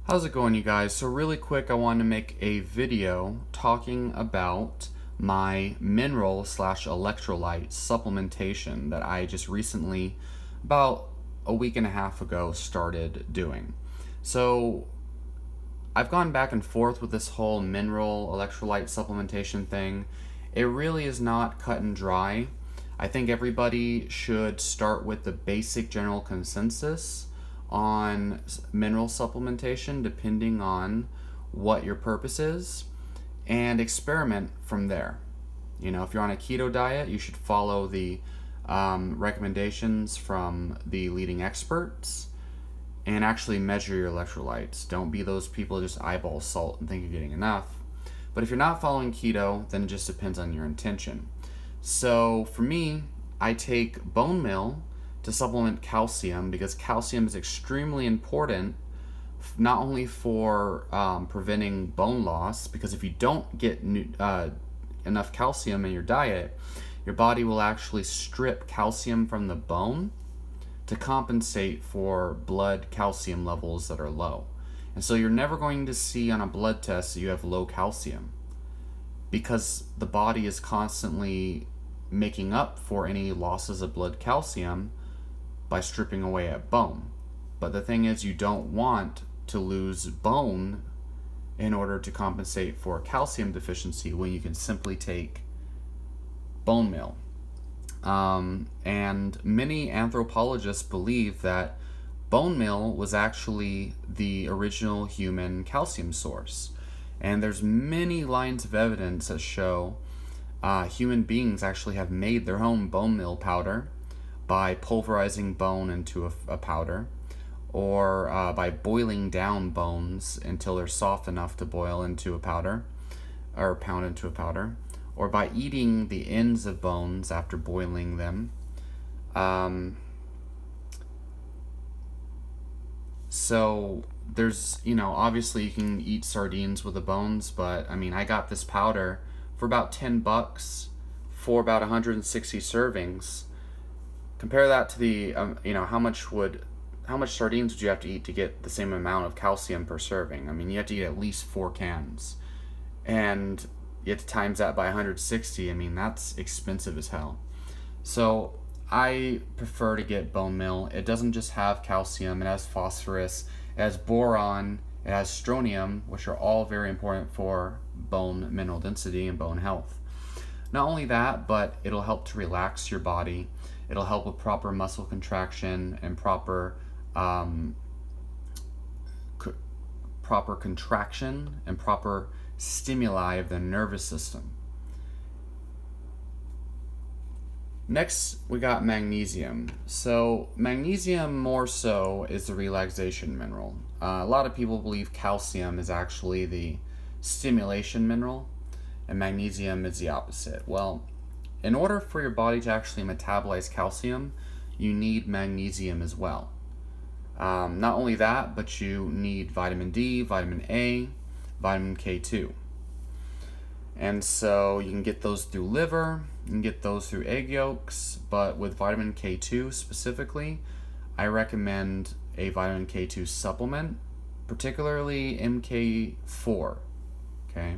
How's it going, you guys? So really quick, I want to make a video talking about my mineral slash electrolyte supplementation that I just recently, about a week and a half ago, started doing. So I've gone back and forth with this whole mineral electrolyte supplementation thing. It really is not cut and dry. I think everybody should start with the basic general consensus on mineral supplementation depending on what your purpose is and experiment from there. You know, if you're on a keto diet, you should follow the recommendations from the leading experts and actually measure your electrolytes. Don't be those people who just eyeball salt and think you're getting enough. But if you're not following keto, then it just depends on your intention. So for me, I take bone meal to supplement calcium because calcium is extremely important, not only for preventing bone loss, because if you don't get enough calcium in your diet, your body will actually strip calcium from the bone to compensate for blood calcium levels that are low. And so you're never going to see on a blood test that you have low calcium because the body is constantly making up for any losses of blood calcium by stripping away at bone. But the thing is, you don't want to lose bone in order to compensate for calcium deficiency when you can simply take bone meal. And many anthropologists believe that bone meal was actually the original human calcium source. And there's many lines of evidence that show human beings actually have made their own bone meal powder by pulverizing bone into a powder, or by boiling down bones until they're soft enough to boil into a powder, or pound into a powder, or by eating the ends of bones after boiling them. So there's, obviously you can eat sardines with the bones, but I mean, I got this powder for about $10 for about 160 servings. Compare that to the, how much sardines would you have to eat to get the same amount of calcium per serving? I mean, you have to eat at least 4 cans. And you have to times that by 160. I mean, that's expensive as hell. So I prefer to get bone meal. It doesn't just have calcium, it has phosphorus, it has boron, it has strontium, which are all very important for bone mineral density and bone health. Not only that, but it'll help to relax your body. It'll help with proper muscle contraction and proper contraction and proper stimuli of the nervous system. Next, we got magnesium. So magnesium more so is the relaxation mineral. A lot of people believe calcium is actually the stimulation mineral and magnesium is the opposite. Well, in order for your body to actually metabolize calcium, you need magnesium as well. Not only that, but you need vitamin D, vitamin A, vitamin K2. And so you can get those through liver, you can get those through egg yolks, but with vitamin K2 specifically, I recommend a vitamin K2 supplement, particularly MK4, okay?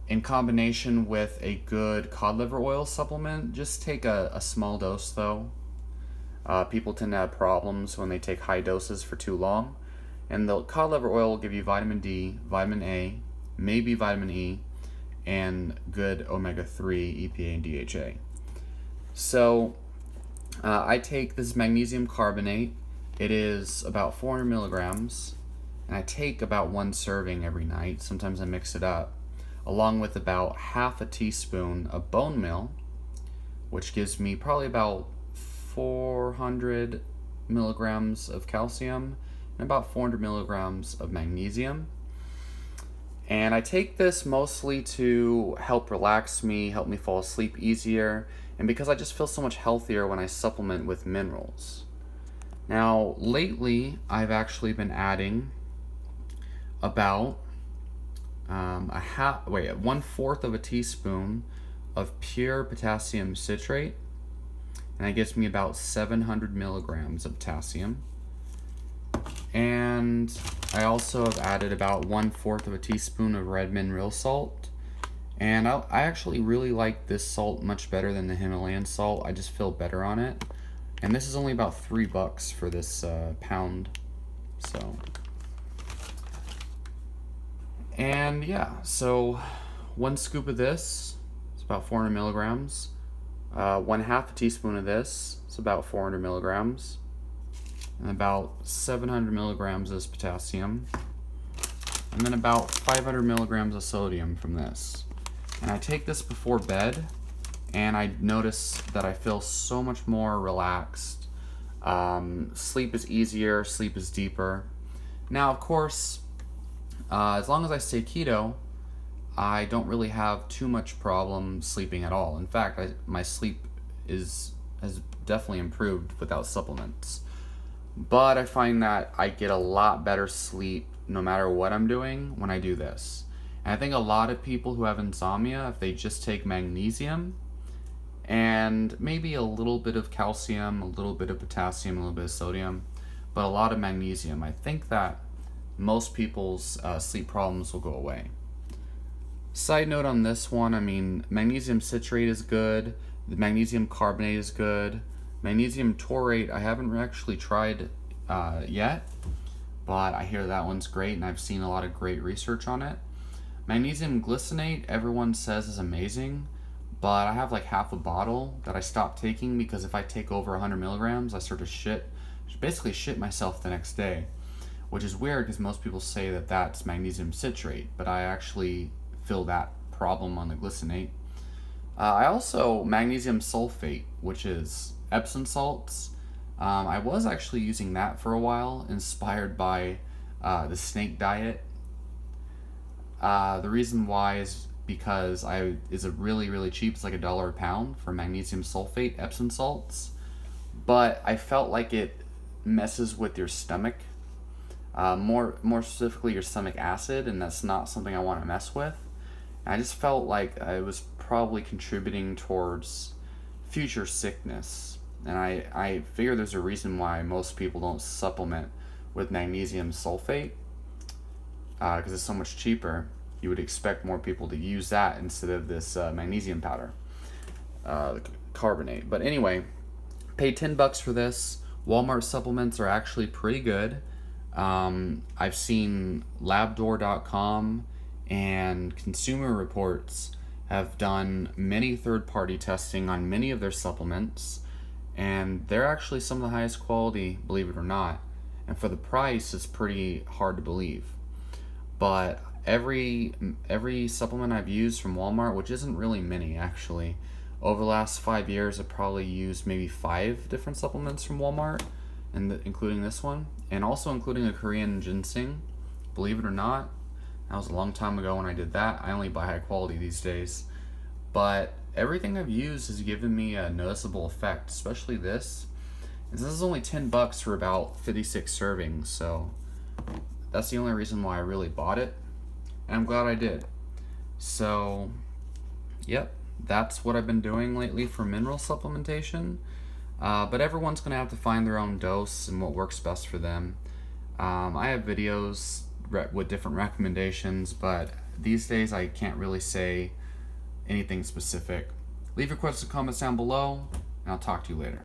In combination with a good cod liver oil supplement. Just take a small dose though. People tend to have problems when they take high doses for too long. And the cod liver oil will give you vitamin D, vitamin A, maybe vitamin E, and good omega-3, EPA, and DHA. So I take this magnesium carbonate. It is about 400 milligrams, and I take about 1 serving every night. Sometimes I mix it up, along with about half a teaspoon of bone meal, which gives me probably about 400 milligrams of calcium and about 400 milligrams of magnesium. And I take this mostly to help relax me, help me fall asleep easier, and because I just feel so much healthier when I supplement with minerals. Now, lately, I've actually been adding about 1/4 of a teaspoon of pure potassium citrate, and that gives me about 700 milligrams of potassium. And And I also have added about 1/4 of a teaspoon of red mineral salt. And I actually really like this salt much better than the Himalayan salt. I just feel better on it. And this is only about $3 for this pound. So, and yeah, so 1 scoop of this, it's about 400 milligrams. 1/2 teaspoon of this, it's about 400 milligrams. And about 700 milligrams of potassium. And then about 500 milligrams of sodium from this. And I take this before bed, and I notice that I feel so much more relaxed. Sleep is easier, sleep is deeper. Now, of course, as long as I stay keto, I don't really have too much problem sleeping at all. In fact, my sleep has definitely improved without supplements. But I find that I get a lot better sleep no matter what I'm doing when I do this. And I think a lot of people who have insomnia, if they just take magnesium and maybe a little bit of calcium, a little bit of potassium, a little bit of sodium, but a lot of magnesium, I think that most people's sleep problems will go away. Side note on this one, I mean, magnesium citrate is good, the magnesium carbonate is good, magnesium taurate I haven't actually tried yet, but I hear that one's great, and I've seen a lot of great research on it. Magnesium glycinate, everyone says is amazing, but I have like half a bottle that I stopped taking because if I take over 100 milligrams, I start to basically shit myself the next day, which is weird because most people say that that's magnesium citrate, but I actually feel that problem on the glycinate. I also magnesium sulfate, which is Epsom salts. I was actually using that for a while, inspired by the snake diet. The reason why is because it's a really cheap. It's like $1 a pound for magnesium sulfate Epsom salts, but I felt like it messes with your stomach, more specifically your stomach acid, and that's not something I want to mess with. And I just felt like I was probably contributing towards future sickness. And I figure there's a reason why most people don't supplement with magnesium sulfate, because it's so much cheaper. You would expect more people to use that instead of this magnesium powder, carbonate. But anyway, pay $10 for this. Walmart supplements are actually pretty good. I've seen labdoor.com and Consumer Reports have done many third-party testing on many of their supplements, and they're actually some of the highest quality, believe it or not. And for the price, it's pretty hard to believe. But every supplement I've used from Walmart, which isn't really many actually, over the last 5 years, I've probably used maybe 5 different supplements from Walmart, and including this one, and also including a Korean ginseng. Believe it or not, that was a long time ago when I did that. I only buy high quality these days. But everything I've used has given me a noticeable effect, especially this. And this is only $10 for about 56 servings, so that's the only reason why I really bought it. And I'm glad I did. So, yep, that's what I've been doing lately for mineral supplementation. But everyone's going to have to find their own dose and what works best for them. I have videos with different recommendations, but these days I can't really say anything specific. Leave your questions and comments down below, and I'll talk to you later.